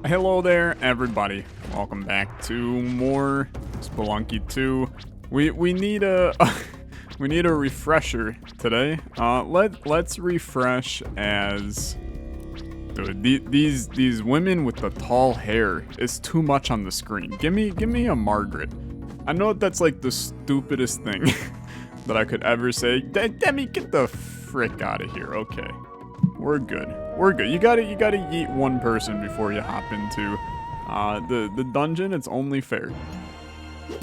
Hello there, everybody. Welcome back to more Spelunky 2. We need a we need a refresher today. Let's refresh as dude, these women with the tall hair is too much on the screen. Give me a Margaret. I know that's like the stupidest thing that I could ever say. Demi, get the frick out of here. Okay. We're good. We're good. You gotta yeet one person before you hop into the dungeon. It's only fair.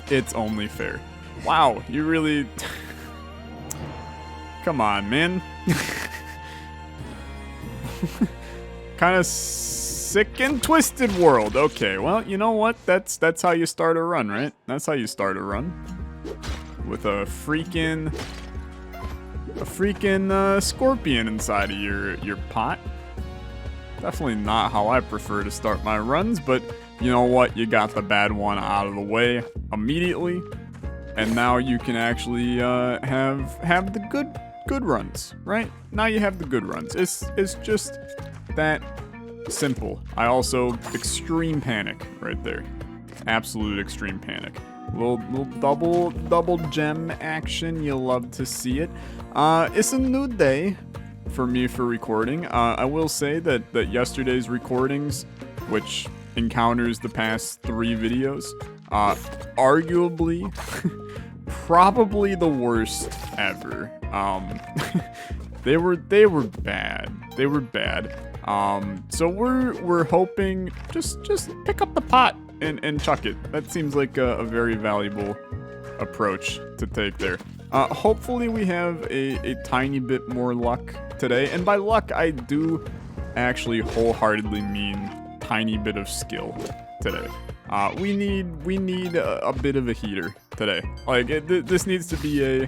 It's only fair. Wow, you really come on, man. Kind of sick and twisted world. Okay, well, you know what? That's how you start a run, right? That's how you start a run. With a freaking scorpion inside of your pot. Definitely not how I prefer to start my runs, but you know what? You got the bad one out of the way immediately, and now you can actually have the good runs, right? Now you have the good runs. It's just that simple. I also extreme panic right there. Absolute extreme panic. Little double gem action. You love to see it. It's a new day for me for recording. I will say that yesterday's recordings, which encounters the past 3 videos, arguably probably the worst ever. They were bad. They were bad. So we're hoping just pick up the pot and chuck it. That seems like a very valuable approach to take there. Hopefully we have a tiny bit more luck today. And by luck, I do actually wholeheartedly mean tiny bit of skill today. We need a bit of a heater today. Like, this needs to be a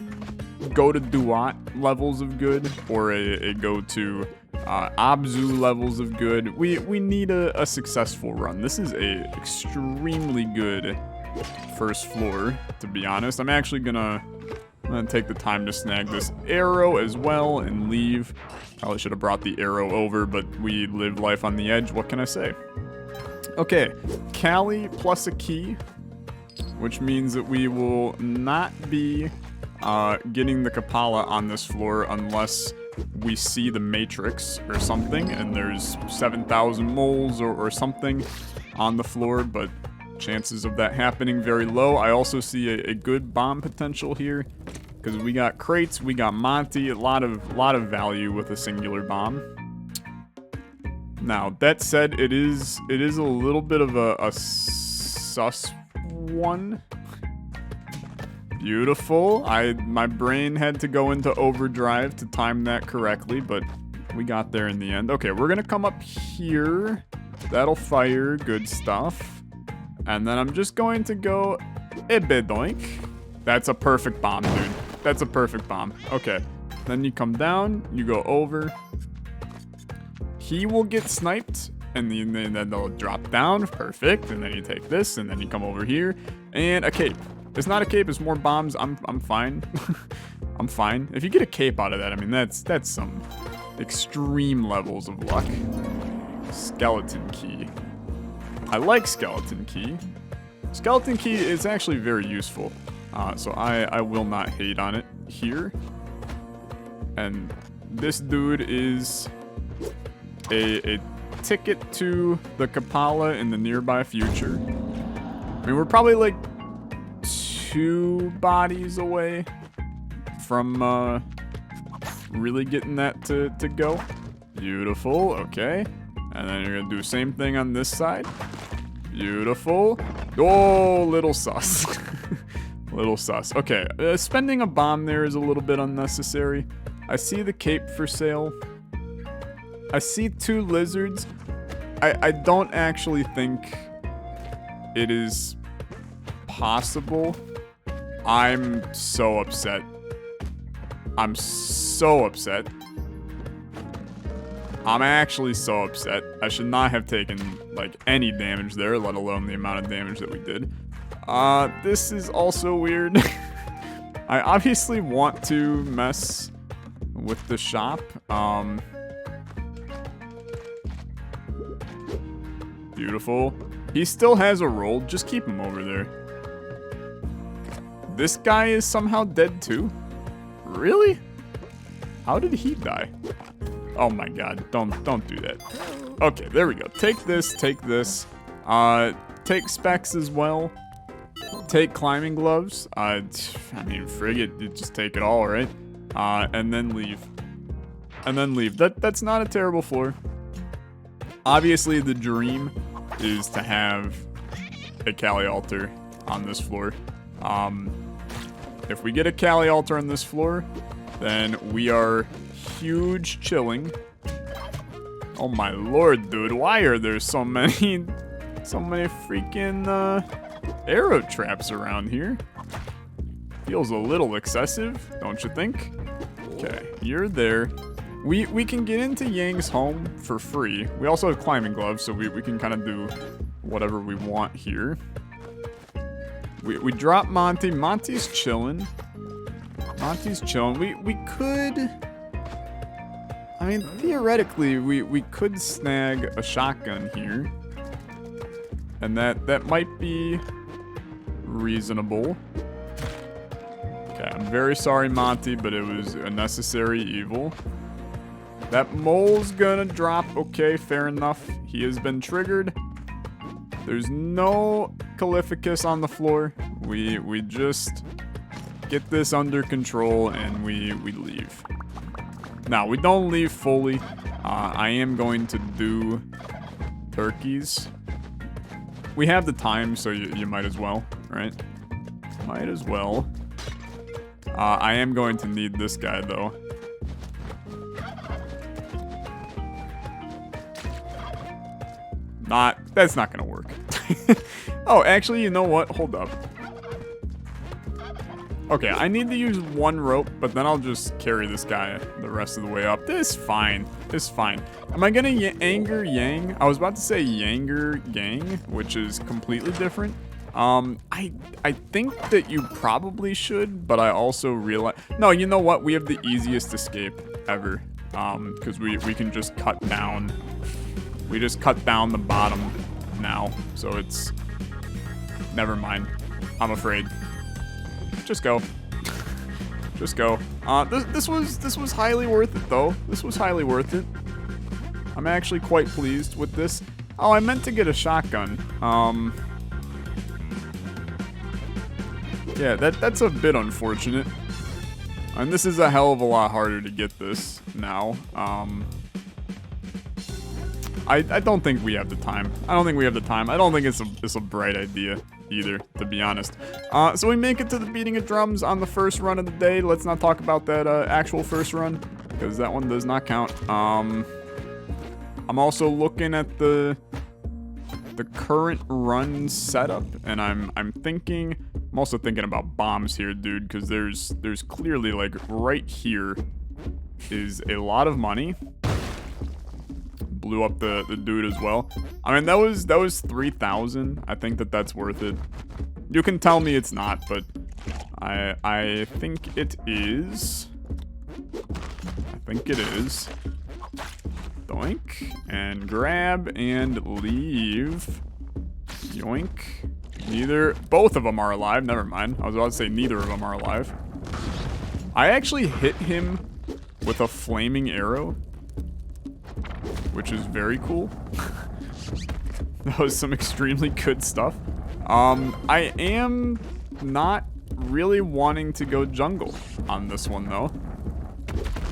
go to Duat levels of good, or a go to Abzu levels of good. We need a successful run. This is a extremely good first floor, to be honest. I'm actually gonna take the time to snag this arrow as well and leave. Probably should have brought the arrow over, but we live life on the edge. What can I say? Okay, Callie plus a key, which means that we will not be getting the Kapala on this floor unless we see the Matrix or something, and there's 7,000 moles or something on the floor, but chances of that happening very low. I also see a good bomb potential here, because we got crates, we got Monty, a lot of value with a singular bomb. Now, that said, it is a little bit of a sus one. Beautiful. My brain had to go into overdrive to time that correctly, but we got there in the end. Okay, we're gonna come up here. That'll fire. Good stuff. And then I'm just going to go Ebedoink. That's a perfect bomb, dude. That's a perfect bomb. Okay. Then you come down, you go over. He will get sniped, and then they'll drop down. Perfect. And then you take this, and then you come over here. And a cape. It's not a cape, it's more bombs. I'm fine. I'm fine. If you get a cape out of that, I mean, that's some extreme levels of luck. Skeleton key. I like skeleton key. Skeleton key is actually very useful. So I will not hate on it here. And this dude is a ticket to the Kapala in the nearby future. I mean, we're probably like 2 bodies away from really getting that to go. Beautiful. Okay. And then you're gonna do the same thing on this side. Beautiful. Oh, little sus. Little sus. Okay, spending a bomb there is a little bit unnecessary. I see the cape for sale. I see 2 lizards. I don't actually think it is possible. I'm so upset. I'm so upset. I'm actually so upset. I should not have taken, like, any damage there, let alone the amount of damage that we did. This is also weird. I obviously want to mess with the shop. Beautiful. He still has a roll. Just keep him over there. This guy is somehow dead too? Really? How did he die? Oh my god, don't do that. Okay, there we go. Take this, take this. Take specs as well. Take climbing gloves. I mean, frig it, you just take it all, right? And then leave. And then leave. That's not a terrible floor. Obviously, the dream is to have a Kali altar on this floor. If we get a Kali altar on this floor, then we are huge chilling. Oh my lord, dude, why are there so many freaking arrow traps around here? Feels a little excessive, don't you think? Okay, you're there. We can get into Yang's home for free. We also have climbing gloves, so we can kind of do whatever we want here. We drop Monty. Monty's chilling. Monty's chilling. We could... I mean, theoretically, we could snag a shotgun here. And that might be reasonable. Okay, I'm very sorry, Monty, but it was a necessary evil. That mole's gonna drop. Okay, fair enough. He has been triggered. There's no Calificus on the floor. We just get this under control and we leave. Now, we don't leave fully. I am going to do turkeys. We have the time, so you might as well, right? Might as well. I am going to need this guy, though. That's not gonna work. Oh, actually, you know what? Hold up. Okay, I need to use one rope, but then I'll just carry this guy the rest of the way up. This is fine. This is fine. Am I gonna anger Yang? I was about to say Yanger Gang, which is completely different. I think that you probably should, but I also realize... No, you know what? We have the easiest escape ever. Because we can just cut down... We just cut down the bottom now, so it's... Never mind. I'm afraid. Just go. Just go. This was highly worth it, though. This was highly worth it. I'm actually quite pleased with this. Oh, I meant to get a shotgun. Yeah, that's a bit unfortunate. And this is a hell of a lot harder to get this now. I don't think we have the time. I don't think we have the time. I don't think it's a bright idea either, to be honest. So we make it to the beating of drums on the first run of the day. Let's not talk about that actual first run, because that one does not count. I'm also looking at the current run setup, and I'm also thinking about bombs here, dude, because there's clearly, like, right here is a lot of money. Blew up the dude as well. I mean, that was 3,000. I think that's worth it. You can tell me it's not, but I think it is. I think it is. Doink. And grab and leave. Yoink. Both of them are alive. Never mind. I was about to say neither of them are alive. I actually hit him with a flaming arrow, which is very cool. That was some extremely good stuff. I am not really wanting to go jungle on this one, though.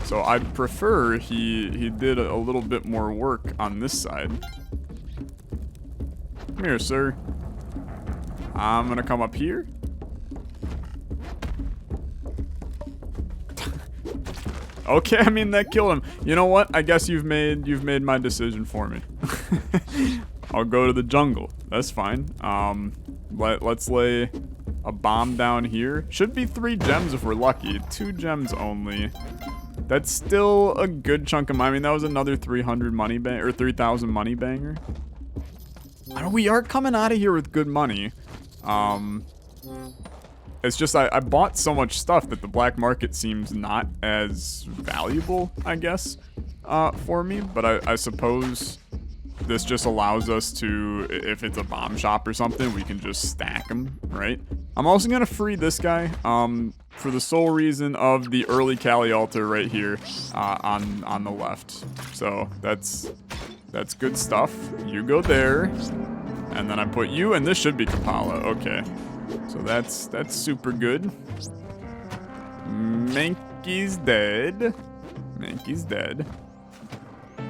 So I'd prefer he did a little bit more work on this side. Come here, sir. I'm gonna come up here. Okay, I mean, that killed him. You know what? I guess you've made my decision for me. I'll go to the jungle. That's fine. Let's lay a bomb down here. Should be 3 gems if we're lucky. 2 gems only. That's still a good chunk of money. I mean, that was another 300 money bang or 3,000 money banger. We are coming out of here with good money. It's just I bought so much stuff that the black market seems not as valuable, I guess, for me. But I suppose this just allows us to, if it's a bomb shop or something, we can just stack them, right? I'm also gonna free this guy, for the sole reason of the early Kali altar right here, on the left. So that's good stuff. You go there, and then I put you, and this should be Kapala. Okay, so that's super good. Mankey's dead. Mankey's dead.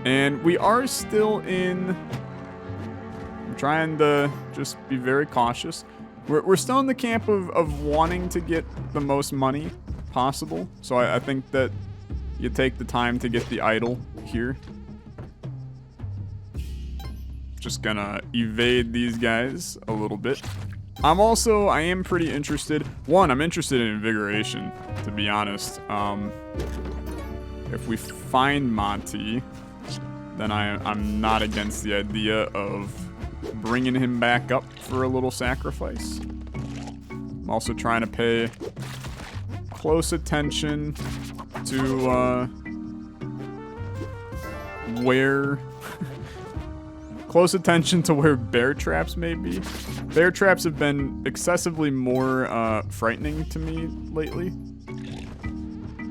And we are still in... I'm trying to just be very cautious. We're still in the camp of wanting to get the most money possible. So I think that you take the time to get the idol here. Just gonna evade these guys a little bit. I am pretty interested. One, I'm interested in invigoration, to be honest. If we find Monty, then I'm not against the idea of bringing him back up for a little sacrifice. I'm also trying to pay close attention to where bear traps may be. Bear traps have been excessively more frightening to me lately.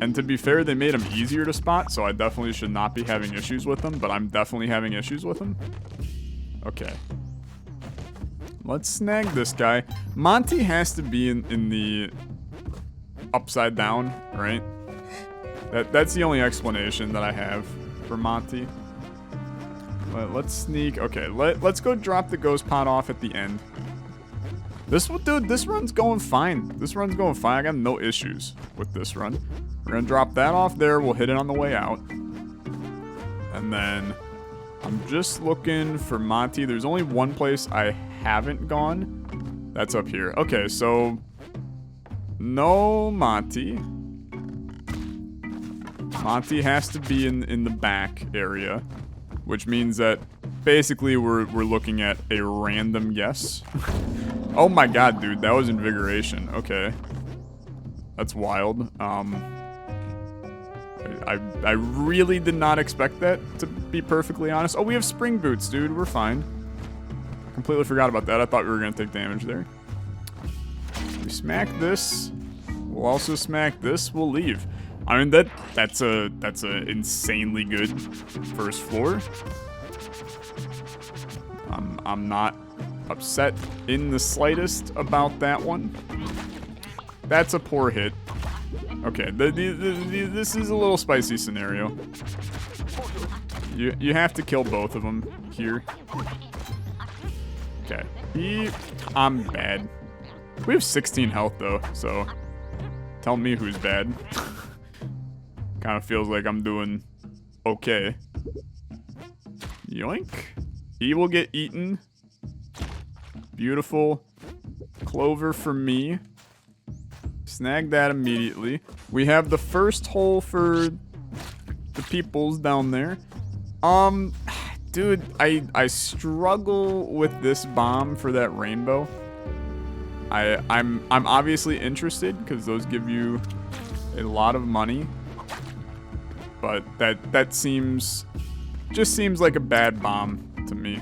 And to be fair, they made them easier to spot, so I definitely should not be having issues with them, but I'm definitely having issues with them. Okay. Let's snag this guy. Monty has to be in the upside down, right? That's the only explanation that I have for Monty. Let's sneak. Okay, let's go drop the ghost pot off at the end. This run's going fine. This run's going fine. I got no issues with this run. We're gonna drop that off there. We'll hit it on the way out. And then I'm just looking for Monty. There's only one place I haven't gone. That's up here. Okay, so no Monty. Monty has to be in the back area, which means that basically we're looking at a random guess. Oh my god, dude, that was invigoration. Okay. That's wild. I really did not expect that, to be perfectly honest. Oh, we have spring boots, dude. We're fine. Completely forgot about that. I thought we were going to take damage there. We smack this. We'll also smack this. We'll leave. I mean, that's a insanely good first floor. I'm not upset in the slightest about that one. That's a poor hit. Okay, this is a little spicy scenario. You have to kill both of them here. Okay, I'm bad. We have 16 health though, so tell me who's bad. Kind of feels like I'm doing okay. Yoink. He will get eaten. Beautiful. Clover for me. Snag that immediately. We have the first hole for the peoples down there. Dude, I struggle with this bomb for that rainbow. I'm obviously interested because those give you a lot of money. But that just seems like a bad bomb to me.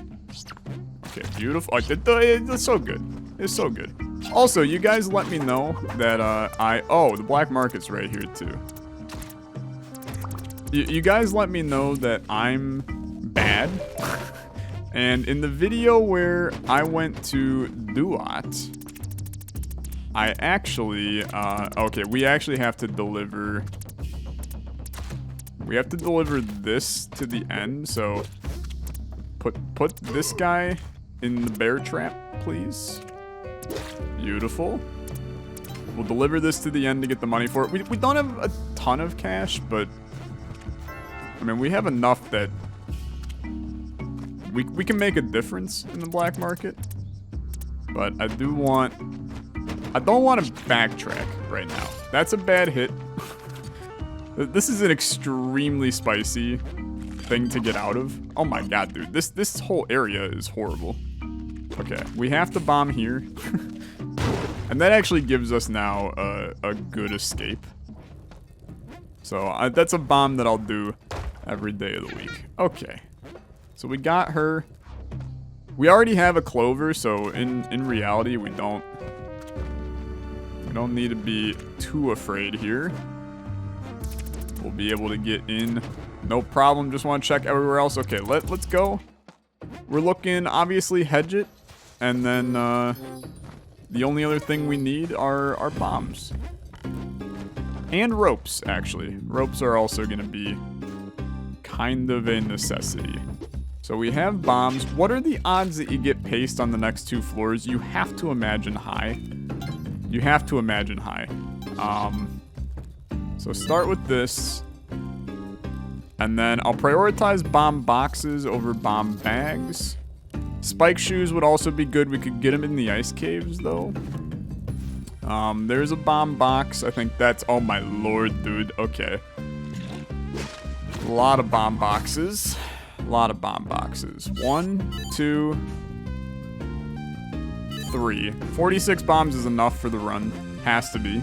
Okay, beautiful. Oh, it's so good. It's so good. Also, you guys let me know that oh, the black market's right here too. You guys let me know that I'm bad. And in the video where I went to Duat, I actually, okay, we actually have to deliver. We have to deliver this to the end, so put this guy in the bear trap, please. Beautiful. We'll deliver this to the end to get the money for it. We don't have a ton of cash, but I mean, we have enough that we can make a difference in the black market. But I don't want to backtrack right now. That's a bad hit. This is an extremely spicy thing to get out of. Oh my god, dude. This whole area is horrible. Okay, we have to bomb here. And that actually gives us now a good escape. So that's a bomb that I'll do every day of the week. Okay. So we got her. We already have a clover, so in reality, we don't need to be too afraid here. We'll be able to get in. No problem. Just want to check everywhere else. Okay, let's go. We're looking, obviously, hedge it. And then the only other thing we need are bombs. And ropes, actually. Ropes are also going to be kind of a necessity. So we have bombs. What are the odds that you get paste on the next 2 floors? You have to imagine high. You have to imagine high. So start with this. And then I'll prioritize bomb boxes over bomb bags. Spike shoes would also be good. We could get them in the ice caves, though. There's a bomb box. I think that's... Oh, my lord, dude. Okay. A lot of bomb boxes. A lot of bomb boxes. 1, 2, 3. 46 bombs is enough for the run. Has to be.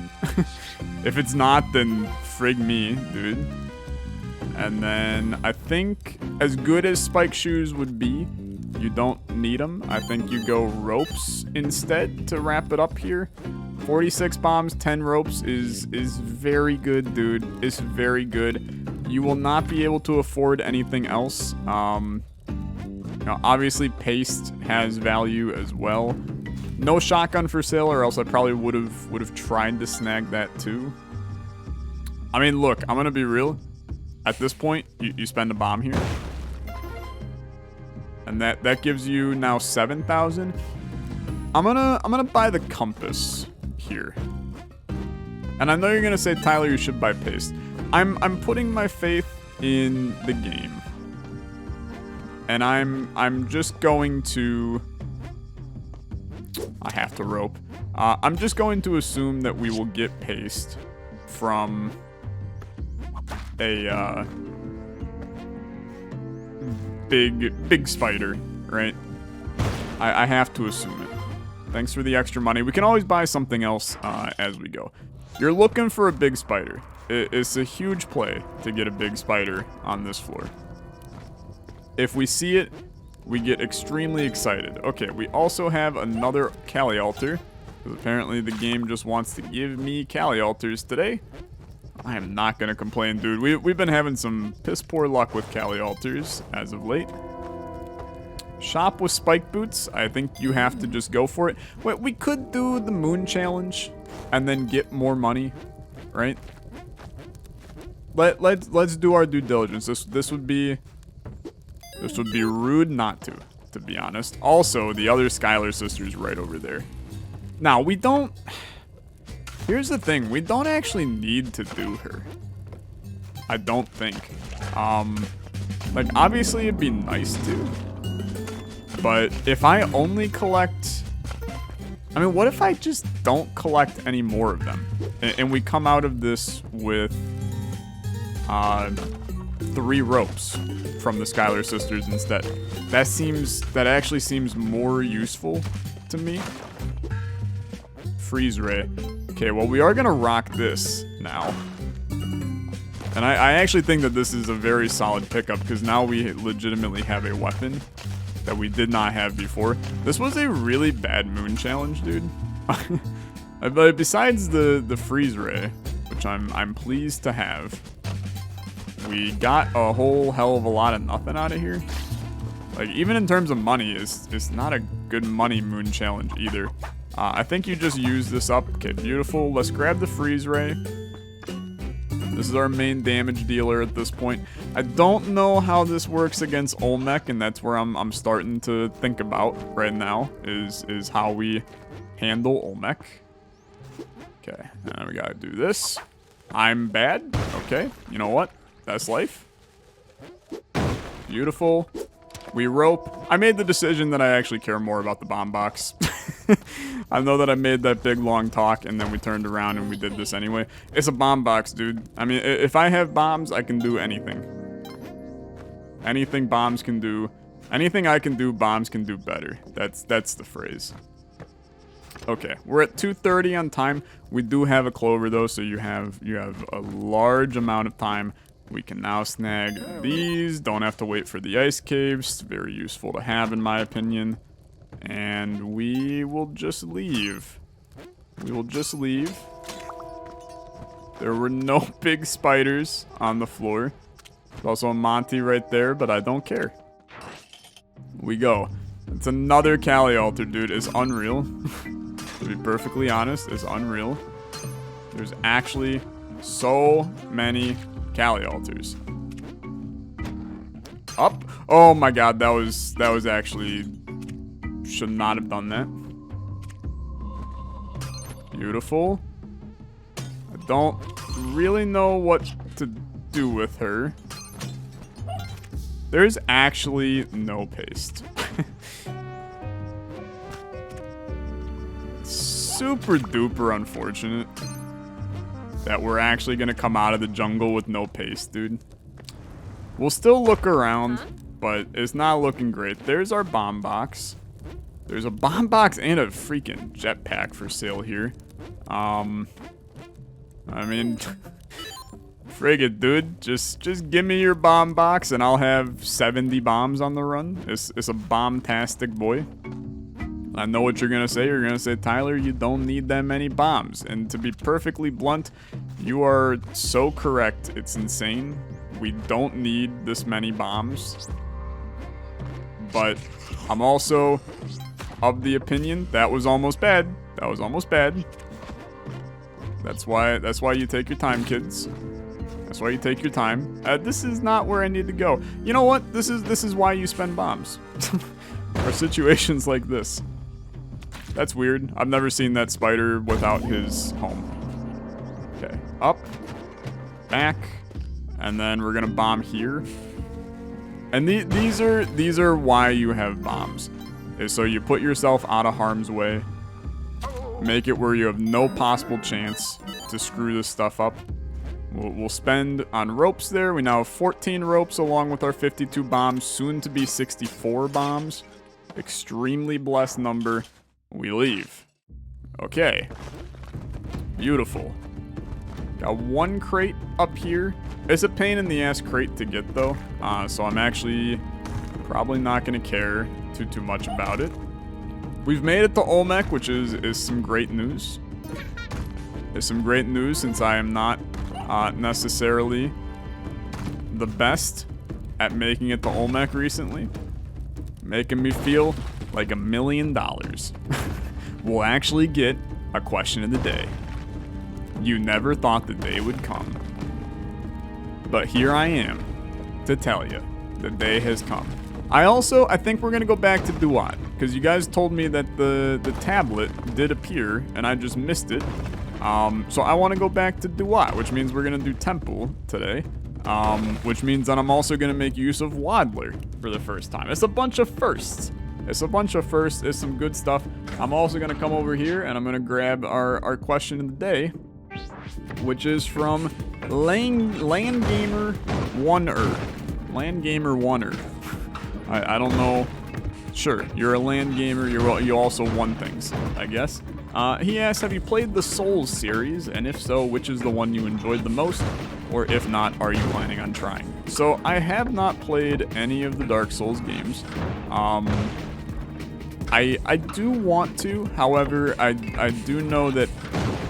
If it's not, then frig me, dude. And then I think as good as spike shoes would be, you don't need them. I think you go ropes instead to wrap it up here. 46 bombs, 10 ropes is very good, dude. It's very good. You will not be able to afford anything else. You know, obviously, paste has value as well. No shotgun for sale, or else I probably would have tried to snag that too. I mean, look, I'm gonna be real. At this point, you spend a bomb here, and that gives you now 7,000. I'm gonna buy the compass here. And I know you're gonna say, Tyler, you should buy paste. I'm putting my faith in the game. And I'm just going to... I have to rope. I'm just going to assume that we will get paste from a big spider, right? I have to assume it. Thanks for the extra money. We can always buy something else as we go. You're looking for a big spider. It's a huge play to get a big spider on this floor. If we see it, we get extremely excited. Okay, we also have another Cali altar, because apparently the game just wants to give me Cali altars today. I am not going to complain, dude. We've been having some piss poor luck with Cali altars as of late. Shop with spike boots. I think you have to just go for it. Wait, we could do the moon challenge and then get more money, right? Let's do our due diligence. This would be rude not to be honest. Also, the other Skylar sister's right over there. Now, we don't... Here's the thing. We don't actually need to do her. I don't think. Like, obviously, it'd be nice to. But if I only collect... I mean, what if I just don't collect any more of them? And we come out of this with 3 ropes from the Skylar sisters instead. That actually seems more useful to me. Freeze ray. Okay, well, we are gonna rock this now. And I actually think that this is a very solid pickup, because now we legitimately have a weapon that we did not have before. This was a really bad moon challenge, dude. But besides the freeze ray, which I'm pleased to have, we got a whole hell of a lot of nothing out of here. Like, even in terms of money, it's not a good money moon challenge either. I think you just use this up. Okay, beautiful. Let's grab the freeze ray. This is our main damage dealer at this point. I don't know how this works against Olmec, and that's where I'm starting to think about right now, is how we handle Olmec. Okay, now we gotta do this. I'm bad. Okay, you know what? That's life. Beautiful. We rope. I made the decision that I actually care more about the bomb box. I know that I made that big long talk, and then we turned around and we did this anyway. It's a bomb box, dude. I mean, if I have bombs, I can do anything. Anything bombs can do. Anything I can do, bombs can do better. That's the phrase. Okay, we're at 2:30 on time. We do have a clover though, so you have a large amount of time We can now snag these. Don't have to wait for the ice caves. Very useful to have, in my opinion. And we will just leave. We will just leave. There were no big spiders on the floor. There's also a Monty right there, but I don't care. We go. It's another Cali altar, dude. It's unreal. To be perfectly honest, it's unreal. There's actually so many Cali altars. Up. Oh my god, that was actually... Should not have done that. Beautiful. I don't really know what to do with her. There's actually no paste. Super duper unfortunate that we're actually gonna come out of the jungle with no paste, dude. We'll still look around, but it's not looking great. There's our bomb box. There's a bomb box and a freaking jetpack for sale here. I mean, frig it, dude. Just give me your bomb box and I'll have 70 bombs on the run. It's a bomb-tastic boy. I know what you're gonna say. You're gonna say, Tyler, you don't need that many bombs. And to be perfectly blunt, you are so correct. It's insane. We don't need this many bombs. But I'm also of the opinion that was almost bad. That was almost bad. That's why you take your time, kids. That's why you take your time. This is not where I need to go. You know what? This is why you spend bombs. Or situations like this. That's weird. I've never seen that spider without his home. Okay, up, back, and then we're gonna bomb here. And these are why you have bombs. Is so you put yourself out of harm's way. Make it where you have no possible chance to screw this stuff up. We'll spend on ropes there. We now have 14 ropes along with our 52 bombs, soon to be 64 bombs. Extremely blessed number. We leave. Okay. Beautiful. Got one crate up here. It's a pain in the ass crate to get though, so I'm actually probably not going to care too much about it. We've made it to Olmec, which is some great news. It's some great news since I am not necessarily the best at making it to Olmec recently. Making me feel like $1 million. We'll actually get a question of the day. You never thought the day would come. But here I am to tell you the day has come. I think we're going to go back to Duat, because you guys told me that the tablet did appear, and I just missed it. So I want to go back to Duat, which means we're going to do Temple today. Which means that I'm also going to make use of Waddler for the first time. It's a bunch of firsts. It's a bunch of firsts. It's some good stuff. I'm also going to come over here, and I'm going to grab our question of the day, which is from Landgamer Oneer. Landgamer Oneer. I don't know. Sure, you're a land gamer. You also won things, I guess. He asks, have you played the Souls series? And if so, which is the one you enjoyed the most? Or if not, are you planning on trying? So I have not played any of the Dark Souls games. I do want to. However, I do know that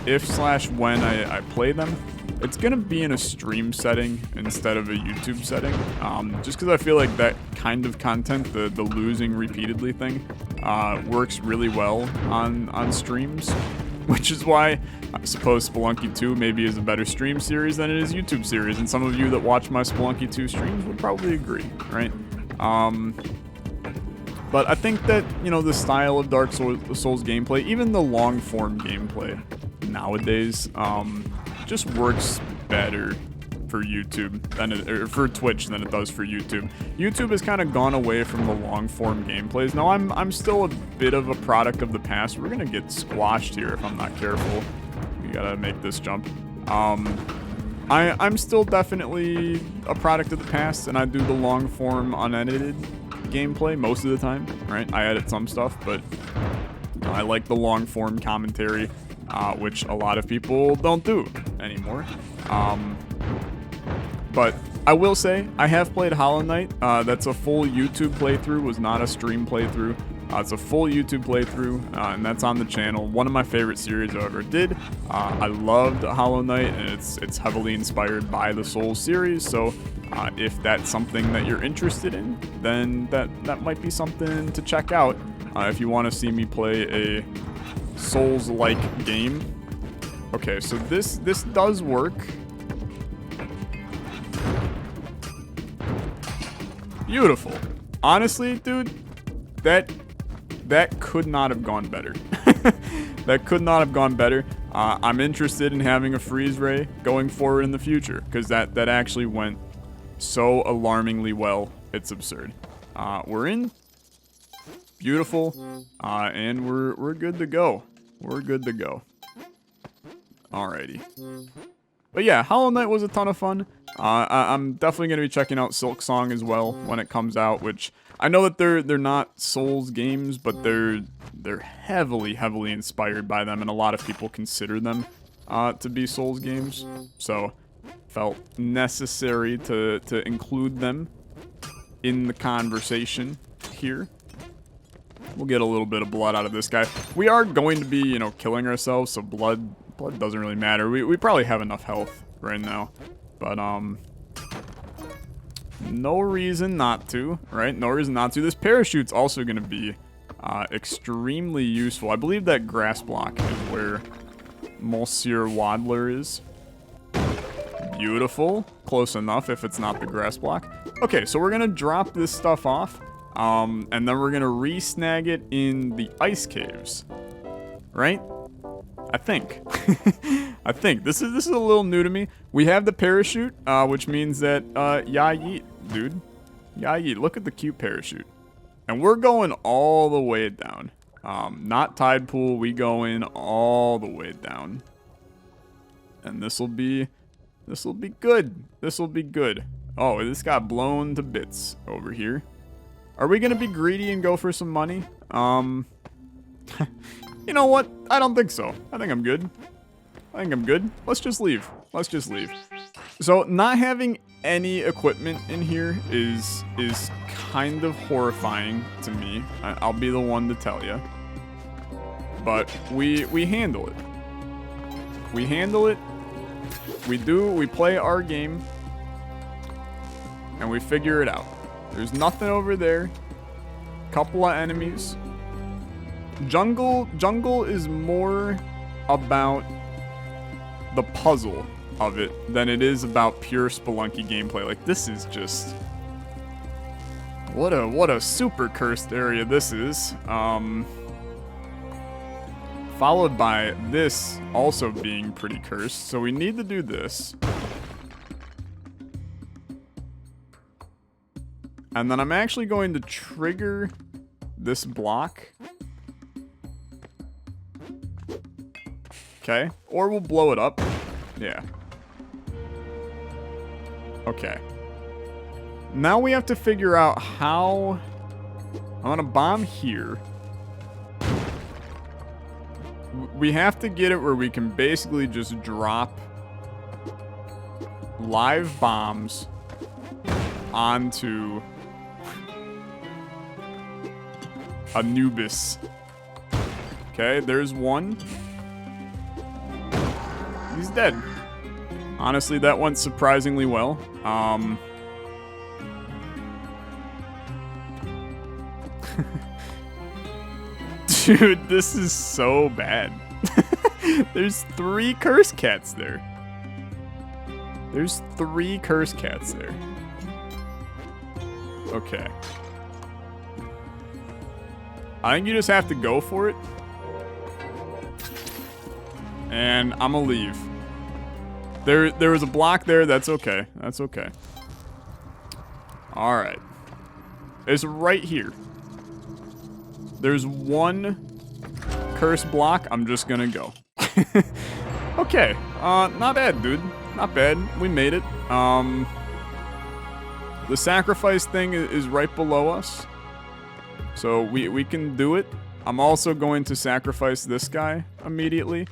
if/when I play them, it's going to be in a stream setting instead of a YouTube setting. Just because I feel like that kind of content, the losing repeatedly thing, works really well on streams. Which is why I suppose Spelunky 2 maybe is a better stream series than it is YouTube series. And some of you that watch my Spelunky 2 streams would probably agree, right? But I think that, the style of Dark Souls gameplay, even the long-form gameplay nowadays, just works better for YouTube or for Twitch than it does for YouTube. YouTube has kind of gone away from the long-form gameplays. Now, I'm still a bit of a product of the past. We're gonna get squashed here if I'm not careful. We gotta make this jump. I'm still definitely a product of the past, and I do the long-form unedited gameplay most of the time, right? I edit some stuff, but I like the long-form commentary, which a lot of people don't do anymore. But I will say, I have played Hollow Knight. That's a full YouTube playthrough, was not a stream playthrough. It's a full YouTube playthrough, and that's on the channel. One of my favorite series I ever did. I loved Hollow Knight, and it's heavily inspired by the Souls series, so if that's something that you're interested in, then that might be something to check out if you want to see me play a Souls-like game. Okay, so this does work. Beautiful. Honestly, dude, that could not have gone better. That could not have gone better. I'm interested in having a freeze ray going forward in the future, because that actually went so alarmingly well. It's absurd. We're in. Beautiful. And we're good to go. We're good to go. Alrighty. But yeah, Hollow Knight was a ton of fun. I'm definitely going to be checking out Silk Song as well when it comes out, which I know that they're not Souls games, but they're heavily inspired by them, and a lot of people consider them to be Souls games. So felt necessary to include them in the conversation here. We'll get a little bit of blood out of this guy. We are going to be, you know, killing ourselves, so blood doesn't really matter. We probably have enough health right now, but no reason not to, right? No reason not to. This parachute's also going to be extremely useful. I believe that grass block is where Monsieur Waddler is. Beautiful. Close enough if it's not the grass block. Okay, so we're going to drop this stuff off, and then we're going to re-snag it in the ice caves, right? I think. I think. This is a little new to me. We have the parachute, which means that, yeah, yeet, dude. Yeah, yeet. Look at the cute parachute. And we're going all the way down. Not tide pool. We going all the way down. And this'll be good. This'll be good. Oh, this got blown to bits over here. Are we gonna be greedy and go for some money? You know what? I don't think so. I think I'm good. I think I'm good. Let's just leave. Let's just leave. So not having any equipment in here is kind of horrifying to me. I'll be the one to tell you. But we handle it. We handle it. We play our game. And we figure it out. There's nothing over there. Couple of enemies. Jungle is more about the puzzle of it than it is about pure Spelunky gameplay. Like, this is just what a super cursed area this is. Followed by this also being pretty cursed. So we need to do this. And then I'm actually going to trigger this block. Okay. Or we'll blow it up. Yeah. Okay. Now we have to figure out how... I'm gonna bomb here. We have to get it where we can basically just drop live bombs onto Anubis. Okay, there's one. He's dead. Honestly, that went surprisingly well. Dude, this is so bad. There's 3 curse cats there. There's 3 curse cats there. Okay. I think you just have to go for it. And I'm gonna leave. There was a block there. That's okay. That's okay. Alright. It's right here. There's one curse block. I'm just gonna go. Okay. Not bad, dude. Not bad. We made it. The sacrifice thing is right below us. So we can do it. I'm also going to sacrifice this guy immediately.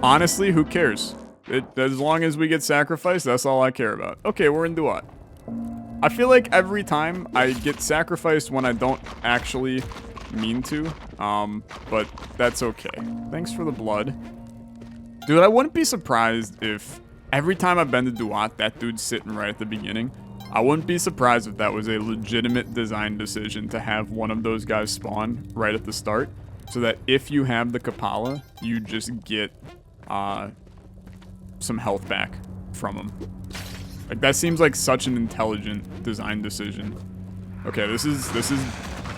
Honestly, who cares? As long as we get sacrificed, that's all I care about. Okay, we're in Duat. I feel like every time I get sacrificed when I don't actually mean to, but that's okay. Thanks for the blood. Dude, I wouldn't be surprised if every time I've been to Duat, that dude's sitting right at the beginning. I wouldn't be surprised if that was a legitimate design decision to have one of those guys spawn right at the start, so that if you have the Kapala, you just get some health back from him. Like, that seems like such an intelligent design decision. Okay, this is,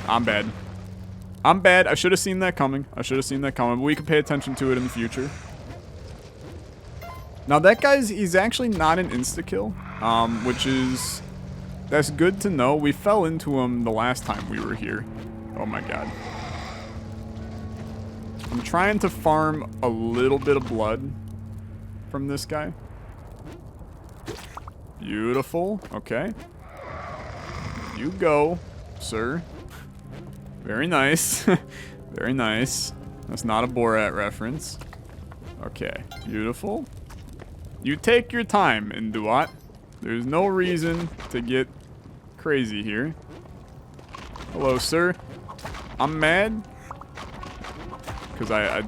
I'm bad. I'm bad. I should have seen that coming. But we can pay attention to it in the future. Now that guy's, he's actually not an insta-kill, which is, that's good to know. We fell into him the last time we were here. Oh my god. I'm trying to farm a little bit of blood from this guy. Beautiful. Okay. You go, sir. Very nice. Very nice. That's not a Borat reference. Okay. Beautiful. You take your time in Duat. There's no reason to get crazy here. Hello, sir. I'm mad because I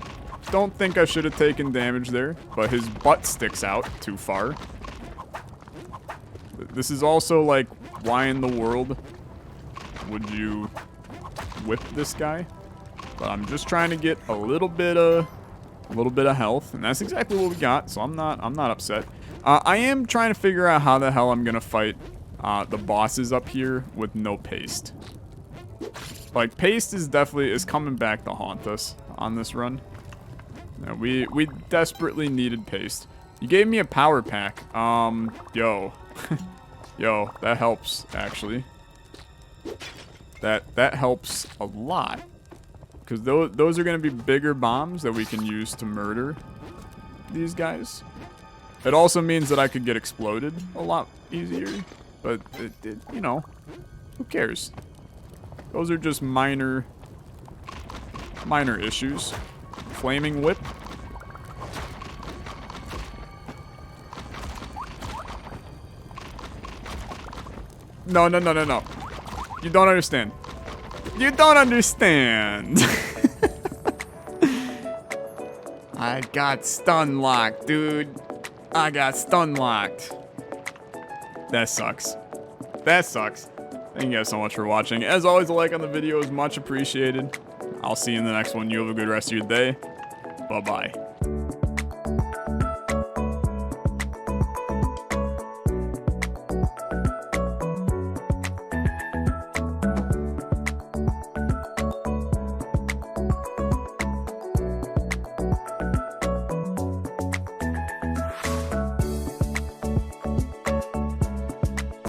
don't think I should have taken damage there, but his butt sticks out too far. This is also like, why in the world would you whip this guy? But I'm just trying to get a little bit of health, and that's exactly what we got. So I'm not upset. I am trying to figure out how the hell I'm gonna fight the bosses up here with no paste. Like, paste is definitely coming back to haunt us on this run. Yeah, we desperately needed paste. You gave me a power pack. Yo. Yo, that helps, actually. That helps a lot. Because those are going to be bigger bombs that we can use to murder these guys. It also means that I could get exploded a lot easier. But, you know, who cares? Those are just minor issues. Flaming whip. No. You don't understand. You don't understand. I got stun locked, dude. I got stun locked. That sucks. That sucks. Thank you guys so much for watching. As always, a like on the video is much appreciated. I'll see you in the next one. You have a good rest of your day. Bye-bye.